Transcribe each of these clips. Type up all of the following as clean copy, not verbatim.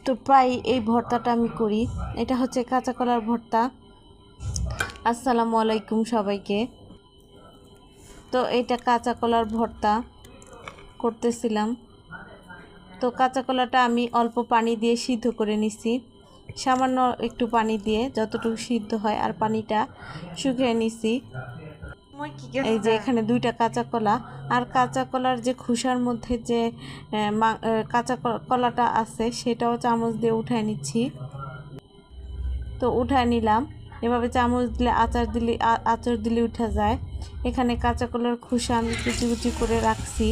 তো প্রায় এই ভর্তাটা আমি করি। এটা হচ্ছে কাঁচা কলার ভর্তা। আসসালামু আলাইকুম সবাইকে। তো এটা কাঁচা কলার ভর্তা করতেছিলাম। তো কাঁচা কলাটা আমি অল্প পানি দিয়ে সিদ্ধ করে নিছি, সামান্য একটু পানি দিয়ে যতটুকু সিদ্ধ হয়, আর পানিটা শুকিয়ে নিছি। এই যে এখানে 2টা কাঁচা কলা, আর কাঁচা কলার যে খোসার মধ্যে যে কাঁচা কলাটা আছে সেটাও চামচ দিয়ে উঠায় নিচ্ছি। তো উঠায় নিলাম। এভাবে চামচ দিলে আঁচড় দিলে উঠা যায়। এখানে কাঁচা কলার খোসা আমি কুচি কুচি করে রাখছি,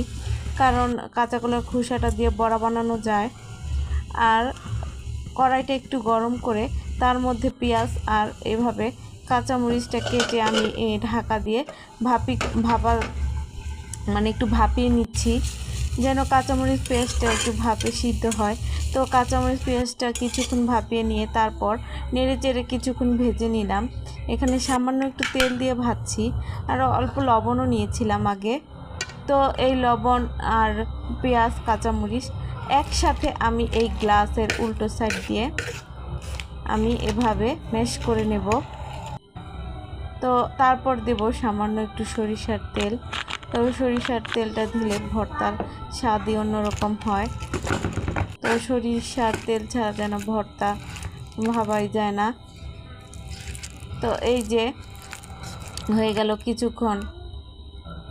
কারণ কাঁচা কলার খোসাটা দিয়ে বড়া বানানো যায়। আর কড়াইটা একটু গরম করে তার মধ্যে পেঁয়াজ আর এভাবে কাঁচামরিচটা কেটে আমি ঢাকা দিয়ে একটু ভাপিয়ে নিচ্ছি, যেন কাঁচামরিচ পেঁয়াজটা একটু ভাপে সিদ্ধ হয়। তো কাঁচামরিচ পেঁয়াজটা কিছুক্ষণ ভাপিয়ে নিয়ে তারপর নেড়ে চেড়ে কিছুক্ষণ ভেজে নিলাম। এখানে সামান্য একটু তেল দিয়ে ভাজছি, আর অল্প লবণও নিয়েছিলাম আগে। তো এই লবণ আর পেঁয়াজ কাঁচামরিচ একসাথে আমি এই গ্লাসের উল্টো সাইড দিয়ে আমি এভাবে ম্যাশ করে নেব। তো তারপর দেব সামান্য একটু সরিষার তেল। তবে সরিষার তেলটা দিলে ভর্তার স্বাদই অন্যরকম হয়। তো সরিষার তেল ছাড়া যেন ভর্তা ভাবাই যায় না। তো এই যে হয়ে গেল কিছুক্ষণ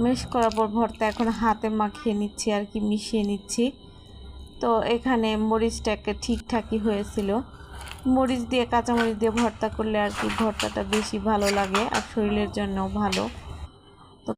ম্যাশ করার পর ভর্তা এখন হাতে মাখিয়ে নিচ্ছি আর কি, মিশিয়ে নিচ্ছি। তো এখানে মরিচটাকে ঠিকঠাকই হয়েছিল। মরিচ দিয়ে কাঁচামরিচ দিয়ে ভর্তা করলে আর কি ভর্তাটা বেশি ভালো লাগে, আর শরীরের জন্যও ভালো।